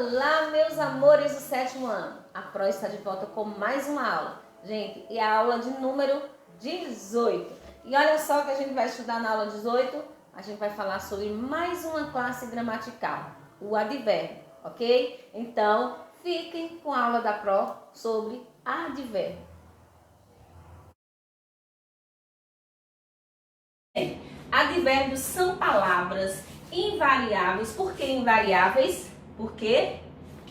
Olá, meus amores do sétimo ano. A Pro está de volta com mais uma aula. Gente, e a aula de número 18. E olha só que a gente vai estudar na aula 18. A gente vai falar sobre mais uma classe gramatical, o advérbio, ok? Então, fiquem com a aula da Pro sobre advérbio. Advérbios são palavras invariáveis. Por que invariáveis? Porque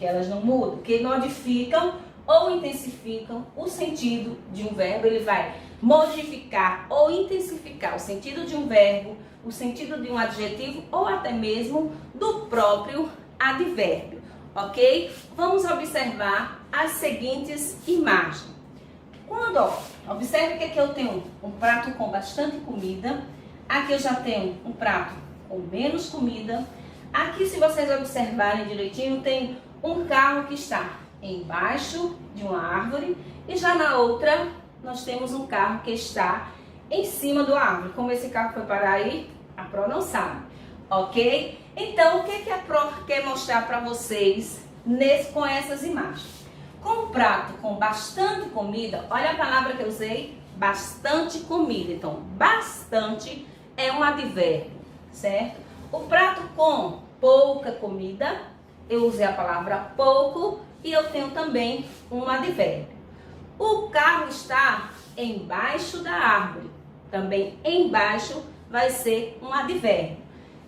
elas não mudam, que modificam ou intensificam o sentido de um verbo. Ele vai modificar ou intensificar o sentido de um verbo, o sentido de um adjetivo ou até mesmo do próprio advérbio, ok? Vamos observar as seguintes imagens. Observe que aqui eu tenho um prato com bastante comida, aqui eu já tenho um prato com menos comida. Aqui, se vocês observarem direitinho, tem um carro que está embaixo de uma árvore e já na outra nós temos um carro que está em cima da árvore. Como esse carro foi parar aí, a Pro não sabe, ok? Então, o que a Pro quer mostrar para vocês com essas imagens? Com um prato com bastante comida, olha a palavra que eu usei, bastante comida. Então, bastante é um advérbio, certo? O prato com pouca comida, eu usei a palavra pouco e eu tenho também um advérbio. O carro está embaixo da árvore, também embaixo vai ser um advérbio.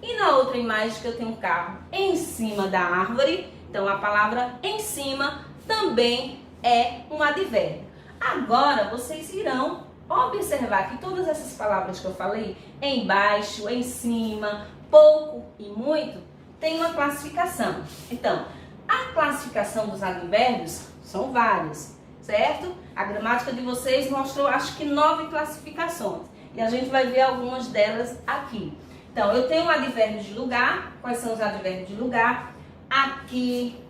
E na outra imagem que eu tenho um carro em cima da árvore, então a palavra em cima também é um advérbio. Agora vocês irão observar que todas essas palavras que eu falei, embaixo, em cima, pouco e muito, tem uma classificação. Então, a classificação dos advérbios são várias, certo? A gramática de vocês mostrou, acho que 9 classificações. E a gente vai ver algumas delas aqui. Então, eu tenho um advérbio de lugar. Quais são os advérbios de lugar? Aqui,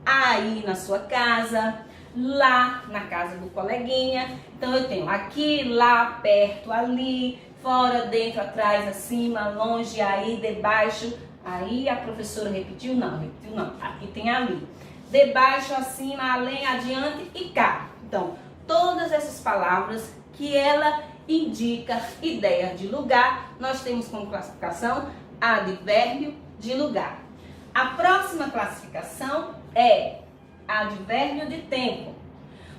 aí na sua casa, lá na casa do coleguinha. Então, eu tenho aqui, lá, perto, ali, fora, dentro, atrás, acima, longe, aí, debaixo. Aí a professora repetiu? Não, repetiu não. Aqui tem ali. Debaixo, acima, além, adiante e cá. Então, todas essas palavras que ela indica ideia de lugar, nós temos como classificação advérbio de lugar. A próxima classificação é advérbio de tempo.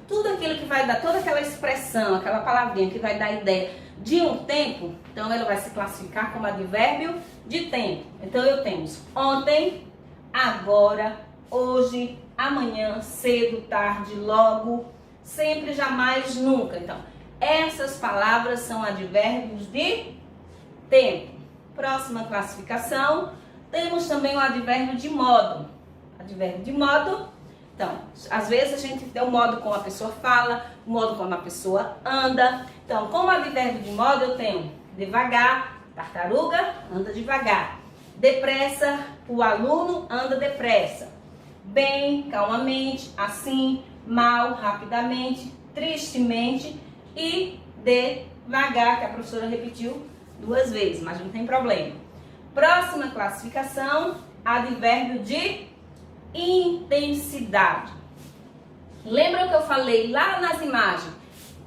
Tudo aquilo que vai dar, toda aquela expressão, aquela palavrinha que vai dar ideia de um tempo, então ela vai se classificar como advérbio de tempo. Então eu temos ontem, agora, hoje, amanhã, cedo, tarde, logo, sempre, jamais, nunca. Então, essas palavras são advérbios de tempo. Próxima classificação, temos também o advérbio de modo. Advérbio de modo, então, às vezes a gente tem o modo como a pessoa fala, o modo como a pessoa anda. Então, como advérbio de modo, eu tenho devagar, tartaruga anda devagar. Depressa, o aluno anda depressa. Bem, calmamente, assim, mal, rapidamente, tristemente e devagar, que a professora repetiu 2 vezes, mas não tem problema. Próxima classificação, advérbio de intensidade. Lembram que eu falei lá nas imagens?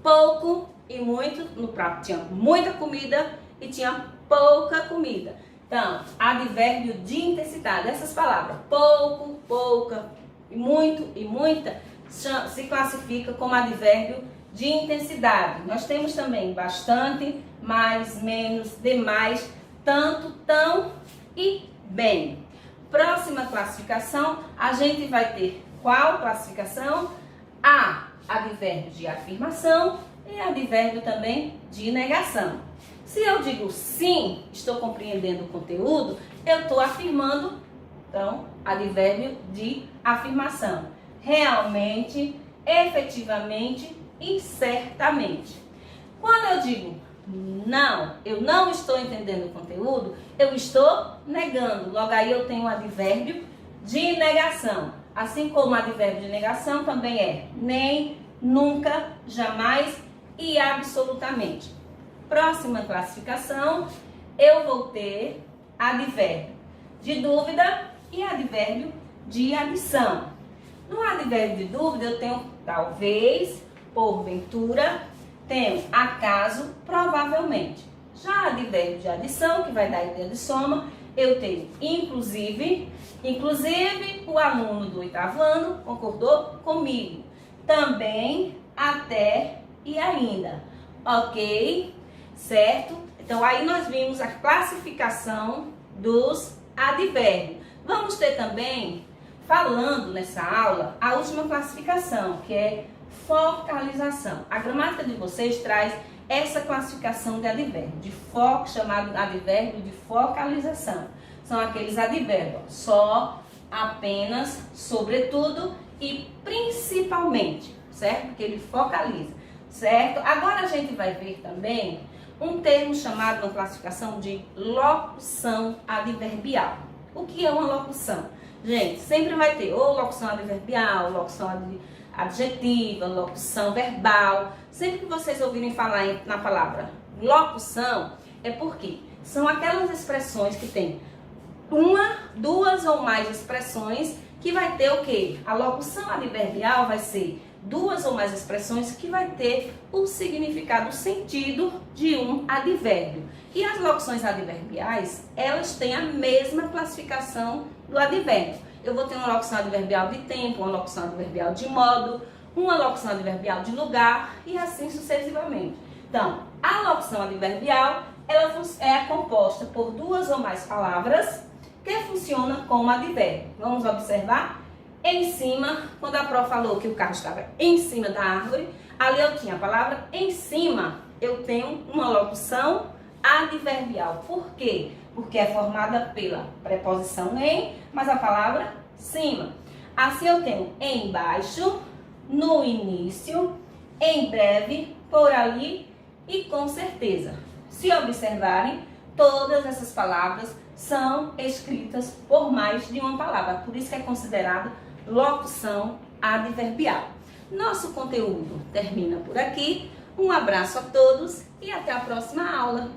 Pouco e muito. No prato tinha muita comida e tinha pouca comida. Então, advérbio de intensidade. Essas palavras, pouco, pouca, muito e muita, se classifica como advérbio de intensidade. Nós temos também bastante, mais, menos, demais, tanto, tão e bem. Próxima classificação, a gente vai ter qual classificação? Advérbio de afirmação e advérbio também de negação. Se eu digo sim, estou compreendendo o conteúdo, eu estou afirmando, então, advérbio de afirmação. Realmente, efetivamente e certamente. Quando eu digo não, eu não estou entendendo o conteúdo, eu estou negando. Logo aí eu tenho um advérbio de negação. Assim como o advérbio de negação também é nem, nunca, jamais e absolutamente. Próxima classificação, eu vou ter advérbio de dúvida e advérbio de adição. No advérbio de dúvida eu tenho talvez, porventura, tenho acaso, provavelmente. Já advérbio de adição, que vai dar a ideia de soma, eu tenho inclusive. Inclusive, o aluno do 8º ano concordou comigo. Também, até e ainda. Ok? Certo? Então, aí nós vimos a classificação dos advérbios. Vamos ter também, falando nessa aula, a última classificação, que é focalização. A gramática de vocês traz essa classificação de advérbio, de foco, chamado advérbio de focalização. São aqueles advérbios só, apenas, sobretudo e principalmente, certo? Porque ele focaliza, certo? Agora a gente vai ver também um termo chamado na classificação de locução adverbial. O que é uma locução? Gente, sempre vai ter ou locução adverbial, locução adjetiva, locução verbal. Sempre que vocês ouvirem falar na palavra locução, é porque são aquelas expressões que tem uma, duas ou mais expressões que vai ter o quê? A locução adverbial vai ser duas ou mais expressões que vai ter o significado, o sentido de um advérbio. E as locuções adverbiais, elas têm a mesma classificação do advérbio. Eu vou ter uma locução adverbial de tempo, uma locução adverbial de modo, uma locução adverbial de lugar e assim sucessivamente. Então, a locução adverbial, ela é composta por duas ou mais palavras que funciona como advérbio. Vamos observar? Em cima, quando a prof falou que o carro estava em cima da árvore, ali eu tinha a palavra em cima. Eu tenho uma locução adverbial. Por quê? Porque é formada pela preposição em, mas a palavra cima. Assim eu tenho embaixo, no início, em breve, por ali e com certeza. Se observarem, todas essas palavras são escritas por mais de uma palavra. Por isso que é considerado locução adverbial. Nosso conteúdo termina por aqui. Um abraço a todos e até a próxima aula.